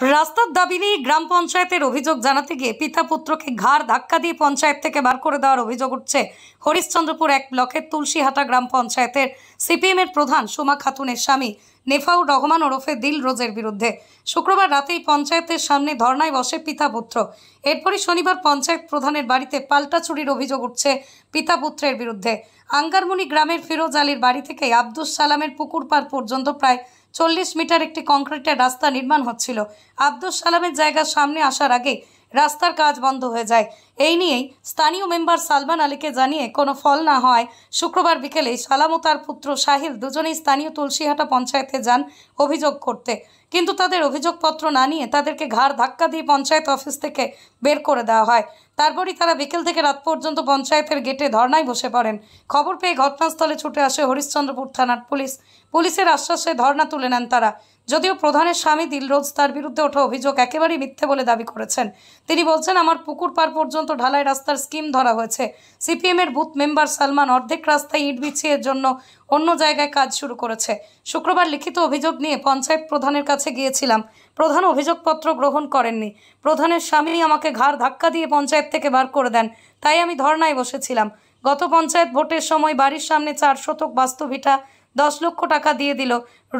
রাস্তার দাবি নিয়ে গ্রাম পঞ্চায়েতের অভিযোগ জানাতে গিয়ে পিতা পুত্রকে ঘাড় ধাক্কা দিয়ে পঞ্চায়েত থেকে বার করে দেওয়ার অভিযোগ উঠছে হরিশ্চন্দ্রপুর 1 ব্লকের তুলসীহাটা গ্রাম পঞ্চায়েতের সিপিএমের প্রধান সুমা খাতুনের স্বামী নেফাউর রহমান ওরফে দিল রোজের বিরুদ্ধে। শুক্রবার রাতেই পঞ্চায়েতের সামনে ধর্নায় বসে পিতা পুত্র। এরপরই শনিবার পঞ্চায়েত প্রধানের বাড়িতে পাল্টা চুরির অভিযোগ উঠছে পিতা পুত্রের বিরুদ্ধে। আঙ্গারমুনি গ্রামের ফিরোজ আলীর বাড়ি থেকে আব্দুস সালামের পুকুর পাড় পর্যন্ত প্রায় 40 মিটার একটি কংক্রিটের রাস্তা নির্মাণ হচ্ছিল। আব্দুস সালামের জায়গার সামনে আসার আগে রাস্তার কাজ বন্ধ হয়ে যায়। এই নিয়েই স্থানীয় মেম্বার সালমান আলীকে জানিয়ে কোনো ফল না হয় শুক্রবার বিকেলে সালাম ও তার পুত্র সাহিল দুজনেই স্থানীয় তুলসীহাটা পঞ্চায়েতে যান অভিযোগ করতে, কিন্তু তাদের অভিযোগপত্র না নিয়ে তাদেরকে ঘাড় ধাক্কা দিয়ে পঞ্চায়েত অফিস থেকে বের করে দেওয়া হয়। তারপরই তারা বিকেল থেকে রাত পর্যন্ত পঞ্চায়েতের গেটে ধর্নায় বসে পড়েন। খবর পেয়ে ঘটনাস্থলে ছুটে আসে হরিশ্চন্দ্রপুর থানার পুলিশের আশ্বাসে ধর্না তুলে নেন তারা। যদিও প্রধানের স্বামী দিলরোজ তার বিরুদ্ধে ওঠা অভিযোগ একেবারেই মিথ্যে বলে দাবি করেছেন। তিনি বলছেন, আমার পুকুর পাড় পর্যন্ত ঢালাই রাস্তার স্কিম ধরা হয়েছে। সিপিএমের বুথ মেম্বার সালমান অর্ধেক রাস্তায় ইট বিছিয়ে জন্য অন্য জায়গায় কাজ শুরু করেছে। শুক্রবার লিখিত অভিযোগ নিয়ে পঞ্চায়েত প্রধানের কাছে গিয়েছিলাম। প্রধান অভিযোগপত্র গ্রহণ করেননি। প্রধানের স্বামী আমাকে ঘাড় ধাক্কা দিয়ে পঞ্চায়েত থেকে বার করে দেন, তাই আমি ধর্নায় বসেছিলাম। গত পঞ্চায়েত ভোটের সময় বাড়ির সামনে 4 শতক বাস্তুভিটা 10 লক্ষ টাকা দিয়ে দিল।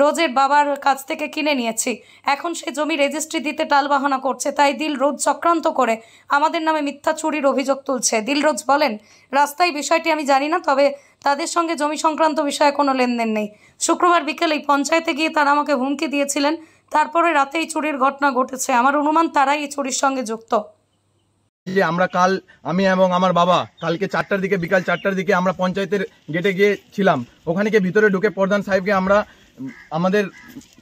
রোজের বাবার কাছ থেকে কিনে নিয়েছি। এখন সে জমি রেজিস্ট্রি দিতে টালবাহানা করছে, তাই দিল রোজ চক্রান্ত করে আমাদের নামে মিথ্যা চুরির অভিযোগ তুলছে। দিল রোজ বলেন, রাস্তায় বিষয়টি আমি জানি না, তবে তাদের সঙ্গে জমি সংক্রান্ত বিষয়ে কোনো লেনদেন নেই। শুক্রবার বিকেলেই পঞ্চায়েতে গিয়ে তারা আমাকে হুমকি দিয়েছিলেন। তারপরে রাতেই চুরির ঘটনা ঘটেছে। আমার অনুমান তারাই এই চুরির সঙ্গে যুক্ত। যে আমি এবং আমার বাবা কালকে 4টার দিকে, বিকাল 4টার দিকে আমরা পঞ্চায়েতের গেটে গিয়েছিলাম। ওখানে গিয়ে ভিতরে ঢুকে প্রধান সাহেবকে আমরা আমাদের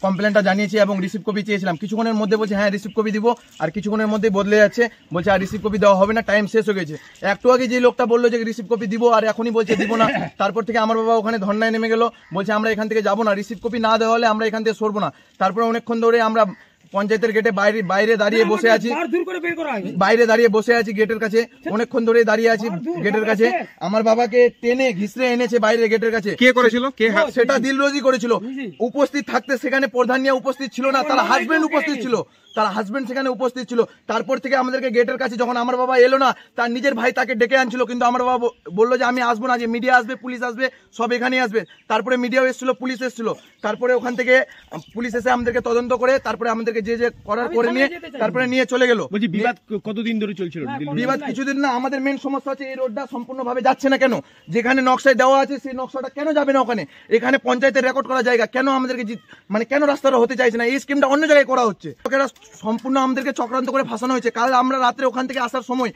কমপ্লেনটা জানিয়েছি এবং রিসিভ কপি চেয়েছিলাম। কিছুক্ষণের মধ্যে বলছে হ্যাঁ রিসিভ কপি দিব, আর কিছুক্ষণের মধ্যে বদলে যাচ্ছে, বলছে আর রিসিভ কপি দেওয়া হবে না, টাইম শেষ হয়ে গেছে। একটু আগে যে লোকটা বললো যে রিসিভ কপি দিব আর এখনই বলছে দিব না। তারপর থেকে আমার বাবা ওখানে ধর্নায় নেমে গেল, বলছে আমরা এখান থেকে যাবো না, রিসিভ কপি না দেওয়া হলে আমরা এখান থেকে সরবো না। তারপরে অনেকক্ষণ ধরে আমরা পঞ্চায়েতের গেটে বাইরে দাঁড়িয়ে বসে আছি গেটের কাছে, অনেকক্ষণ ধরে দাঁড়িয়ে আছি গেটের কাছে। আমার বাবাকে টেনে ঘিসড়ে এনেছে বাইরে গেটের কাছে। কে করেছিল? সেটা দিলরোজই করেছিল। উপস্থিত থাকতে সেখানে প্রধান নিয়ে উপস্থিত ছিল না, তার হাজবেন্ড উপস্থিত ছিল। সেখানে উপস্থিত ছিল। তারপর থেকে আমাদেরকে গেটের কাছে যখন আমার বাবা এলো না, তার নিজের ভাই তাকে ডেকে আনছিল, কিন্তু আমার বাবা বললো যে আমি আসবো না, যে মিডিয়া আসবে, পুলিশ আসবে, সব এখানেই আসবে। তারপরে মিডিয়াও এসেছিল, পুলিশ এসেছিল। তারপরে ওখান থেকে পুলিশ এসে আমাদেরকে তদন্ত করে তারপরে আমাদেরকে যে করার করে নিয়ে তারপরে নিয়ে চলে গেল। বিবাদ কতদিন ধরে চলছিল? বিবাদ কিছুদিন না। আমাদের মেন সমস্যা হচ্ছে এই রোডটা সম্পূর্ণভাবে যাচ্ছে না কেন? যেখানে নকশায় দেওয়া আছে সেই নকশাটা কেন যাবে না ওখানে? এখানে পঞ্চায়েতের রেকর্ড করা জায়গা, কেন আমাদেরকে কেন রাস্তাটা হতে চাইছে না? এই স্কিমটা অন্য জায়গায় করা হচ্ছে। সম্পূর্ণ আমাদেরকে চক্রান্ত করে ফাঁসানো হয়েছে। কাল আমরা রাত্রে ওখান থেকে আসার সময়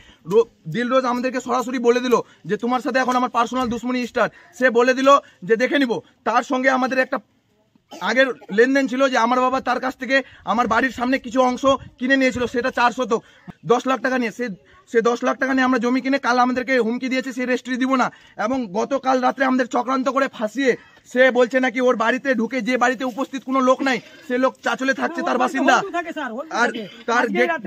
দিলরোজ আমাদেরকে সরাসরি বলে দিল যে তোমার সাথে এখন আমার পার্সোনাল দুশ্মনী স্টার্ট। সে বলে দিল যে দেখে নিব। তার সঙ্গে আমাদের একটা আগের লেনদেন ছিল যে আমার বাবা তার কাছ থেকে আমার বাড়ির সামনে কিছু অংশ কিনে নিয়েছিল, সেটা 4 শতক 10 লাখ টাকা নিয়ে। সে 10 লাখ টাকা নিয়ে আমরা জমি কিনে কাল আমাদেরকে হুমকি দিয়েছে সে রেজিস্ট্রি দিব না। এবং গতকাল রাত্রে আমাদের চক্রান্ত করে ফাঁসিয়ে সে বলছে নাকি ওর বাড়িতে ঢুকে, যে বাড়িতে উপস্থিত কোনো লোক নাই, সে লোক চাচলে থাকছে, তার বাসিন্দা, আর তার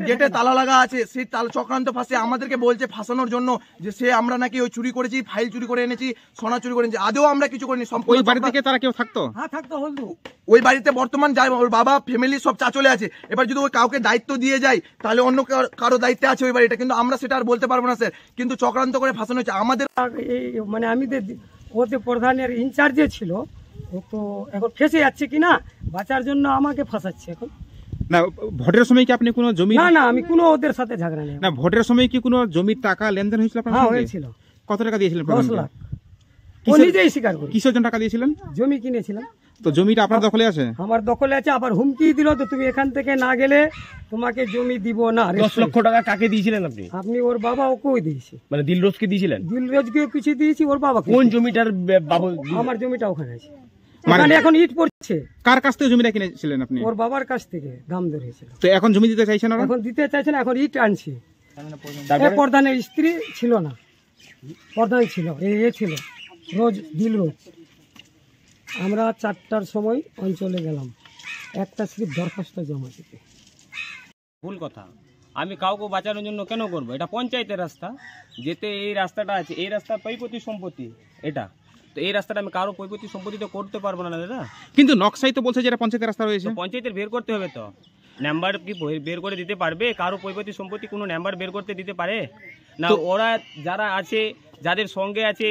গেটে তালা লাগা আছে। সেই চক্রান্ত ফাঁসিয়ে আমাদেরকে বলছে ফাঁসানোর জন্য যে সে আমরা নাকি ওই চুরি করেছি, ফাইল চুরি করে এনেছি, সোনা চুরি করে এনেছি। আদৌ আমরা কিছু করিনি। ওই বাড়ি থেকে তারা কেউ থাকতো? হ্যাঁ থাকতো। ওই বাড়িতে বর্তমান যায় ওর বাবা, ফ্যামিলি সব চাচলে আছে। এবার যদি ওই কাউকে দায়িত্ব দিয়ে যায় তাহলে অন্য কারো দায়িত্বে আছে ওই বাড়িটা, কিন্তু আমরা সেটা আর বলতে পারবো না স্যার। কিন্তু চক্রান্ত করে ফাঁসানো হচ্ছে আমাদের। মানে আমি ওতে প্রধানের ইনচার্জে ছিল, ও তো এখন ফেসে যাচ্ছে কিনা বাঁচার জন্য আমাকে ফাঁসাচ্ছে এখন। না, ভোটের সময় কি আপনি কোনো জমি? না, আমি কোনো ওদের সাথে ঝগড়া নেই। না, ভোটের সময় কি কোনো জমির টাকা লেনদেন হয়েছিল আপনার? হ্যাঁ হয়েছিল। কত টাকা দিয়েছিলেন? 10 লাখ। ও নিজেই স্বীকার করে। কিসের জন্য টাকা দিয়েছিলেন? জমি কিনেছিলাম। তো জমিটা আপনার দখলে আছে? আমার দখলে আছে। আবার হুমকি দিল তো তুমি এখান থেকে না গেলে তোমাকে জমি দিব না। 10 লক্ষ টাকা কাকে দিয়েছিলেন আপনি? আপনি ওর বাবা ওকেও দিয়েছি। মানে দিলরোজকে দিয়েছিলেন? দিলরোজকে কিছু দিয়েছি, ওর বাবাকে। কোন জমিটার বাবু? আমার জমিটা ওখানে আছে, মানে এখন ইট পড়ছে। কার কাছ থেকে জমিটা কিনেছিলেন আপনি? ওর বাবার কাছ থেকে দাম ধরেছিল। তো এখন জমি দিতে চাইছেন? এখন দিতে চাইছেন, এখন ইট আনছি। প্রধানের স্ত্রী ছিল না, প্রধান ছিল, এ ছিল দিলরোজ। আমরা 4টার সময় অঞ্চলে গেলাম, একটা স্লিপ দরখাস্ত জমা দিতে। ভুল কথা। আমি কাউকে বাঁচানোর জন্য কেন করবো? এটা পঞ্চায়েতের রাস্তা, যেতে এই রাস্তাটা আছে, এই রাস্তা পৈপতি সম্পত্তি এটা। তো এই রাস্তাটা আমি কারো পৈপতি সম্পত্তি তো করতে পারবো না দাদা। কিন্তু নকশাই তো বলছে যে এটা পঞ্চায়েতের রাস্তা রয়েছে। পঞ্চায়েতের বের করতে হবে তো। নাম্বার কি বের করে দিতে পারবে? কারো পৈপতি সম্পত্তি কোনো নাম্বার বের করতে দিতে পারে না? ওরা যারা আছে, যাদের সঙ্গে আছে,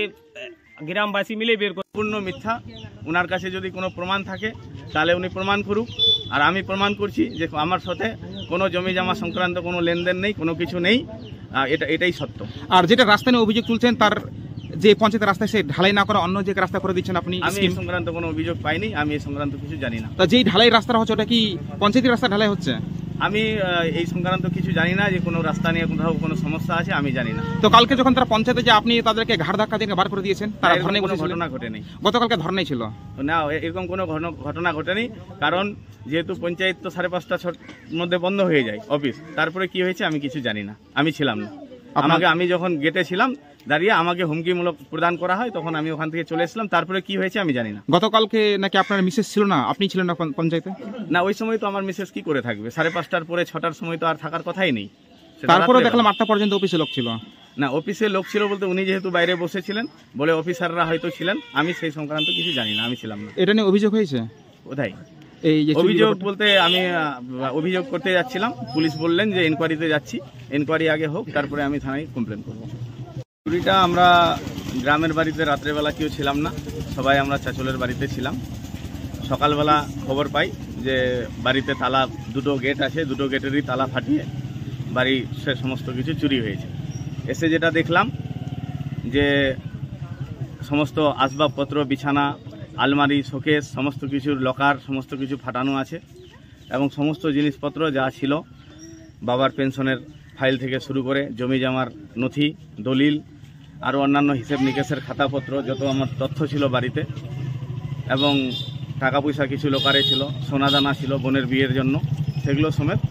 গ্রামবাসী মিলে বের করে। পূর্ণ মিথ্যা। ওনার কাছে যদি কোনো প্রমাণ থাকে তাহলে উনি প্রমাণ করুক, আর আমি প্রমাণ করছি যে আমার সাথে কোনো জমি জমা সংক্রান্ত কোনো লেনদেন নেই, কোনো কিছু নেই। এটাই সত্য। আর যেটা রাস্তা নিয়ে অভিযোগ তুলছেন, তার যে পঞ্চায়েতের রাস্তায় সে ঢালাই না করে অন্য যে রাস্তা করে দিচ্ছেন আপনি। আমি এই সংক্রান্ত কোনো অভিযোগ পাইনি, আমি এই সংক্রান্ত কিছু জানি না। তা যেই ঢালাই রাস্তা হচ্ছে ওটা কি পঞ্চায়েতের রাস্তা ঢালাই হচ্ছে? আমি এই সংক্রান্ত কিছু জানি না, যে কোনো রাস্তা নিয়ে কোথাও কোনো সমস্যা আছে আমি জানি না। তো কালকে যখন তারা পঞ্চায়েতে যে আপনি তাদেরকে ঘাড় ধাক্কা দিয়ে বার করে দিয়েছেন, তারা এরকম ধর্নায় কোনো বসেছিলেন? ঘটনা ঘটেনি। গতকালকে ধর্নায় ছিল না, এরকম কোনো ঘটনা ঘটেনি। কারণ যেহেতু পঞ্চায়েত তো 5:30-6টার মধ্যে বন্ধ হয়ে যায় অফিস, তারপরে কি হয়েছে আমি কিছু জানি না, আমি ছিলাম না। আমি যখন গেটে ছিলাম দাঁড়িয়ে আমাকে হুমকিমূলক প্রদান করা হয়, তখন আমি ওখান থেকে চলে এসেছিলাম। তারপরে কি হয়েছে আমি জানি না। গতকালকে নাকি আপনার মিসেস ছিল না, আপনি ছিলেন না পঞ্চায়েতে? না, ওই সময় তো আমার মিসেস কি করে থাকবে? 5:30টার পরে 6টার সময় তো আর থাকার কথাই নেই। তারপরে দেখলাম 8টা পর্যন্ত অফিসে লোক ছিল। না, অফিসে লোক ছিল বলতে উনি যেহেতু বাইরে বসেছিলেন বলে অফিসাররা হয়তো ছিলেন, আমি সেই সংক্রান্ত কিছু জানি না, আমি ছিলাম না। এটা নিয়ে অভিযোগ হয়েছে কোথায়? এই যে অভিযোগ বলতে আমি অভিযোগ করতে যাচ্ছিলাম, পুলিশ বললেন যে ইনকোয়ারিতে যাচ্ছি, ইনকোয়ারি আগে হোক তারপরে আমি থানায় কমপ্লেন করব। চুরিটা আমরা গ্রামের বাড়িতে রাত্রেবেলা কেউ ছিলাম না, সবাই আমরা চাচলের বাড়িতে ছিলাম। সকালবেলা খবর পাই যে বাড়িতে তালা, দুটো গেট আছে, দুটো গেটেরই তালা ফাটিয়ে বাড়ি সে সমস্ত কিছু চুরি হয়েছে। এসে যেটা দেখলাম যে সমস্ত আসবাবপত্র, বিছানা, আলমারি, শোকেস, সমস্ত কিছুর লকার, সমস্ত কিছু ফাটানো আছে এবং সমস্ত জিনিসপত্র যা ছিল, বাবার পেনশনের ফাইল থেকে শুরু করে জমি জমার নথি, দলিল, আরও অন্যান্য হিসেব নিকেশের খাতাপত্র, যত আমার তথ্য ছিল বাড়িতে, এবং টাকা পয়সা কিছু লোকারে ছিল, সোনাদানা ছিল বোনের বিয়ের জন্য, সেগুলো সমেত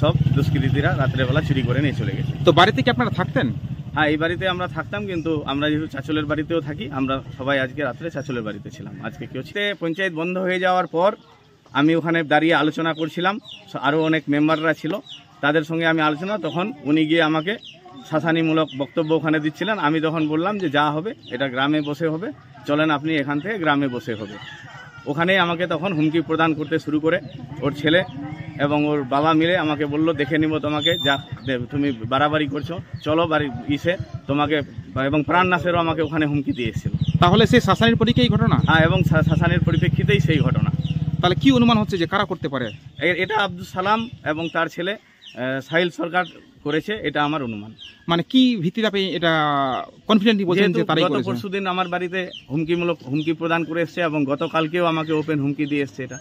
সব দুষ্কৃতীরা রাত্রেবেলা চুরি করে নিয়ে চলে গেছে। তো বাড়িতে কি আপনারা থাকতেন? হ্যাঁ, এই বাড়িতে আমরা থাকতাম, কিন্তু আমরা যেহেতু চাচলের বাড়িতেও থাকি, আমরা সবাই আজকে রাত্রে চাচলের বাড়িতে ছিলাম। আজকে কি হচ্ছে, পঞ্চায়েত বন্ধ হয়ে যাওয়ার পর আমি ওখানে দাঁড়িয়ে আলোচনা করছিলাম, আরও অনেক মেম্বাররা ছিল, তাদের সঙ্গে আমি আলোচনা, তখন উনি গিয়ে আমাকে শাসানিমূলক বক্তব্য ওখানে দিচ্ছিলেন। আমি তখন বললাম যে যা হবে এটা গ্রামে বসে হবে, চলেন আপনি এখান থেকে গ্রামে বসে হবে। ওখানেই আমাকে তখন হুমকি প্রদান করতে শুরু করে ওর ছেলে এবং ওর বাবা মিলে আমাকে বলল, দেখে নিব তোমাকে, যা তুমি বাড়াবাড়ি করছো, চলো বাড়ি ইসে তোমাকে, এবং প্রাণনাশেরও আমাকে ওখানে হুমকি দিয়ে এসেছিল। তাহলে সেই শাসানির পরিপ্রেক্ষিতে এই ঘটনা? হ্যাঁ, এবং শাসানির পরিপ্রেক্ষিতেই সেই ঘটনা। তাহলে কি অনুমান হচ্ছে যে কারা করতে পারে? এটা আব্দুল সালাম এবং তার ছেলে সাহিল সরকার করেছে, এটা আমার অনুমান। মানে কি ভিত্তিতে আপনি এটা কনফিডেন্টলি বলছেন যে তারাই গত করেছে? পরশুদিন আমার বাড়িতে হুমকি প্রদান করে এসছে এবং গতকালকেও আমাকে ওপেন হুমকি দিয়ে এসছে। এটা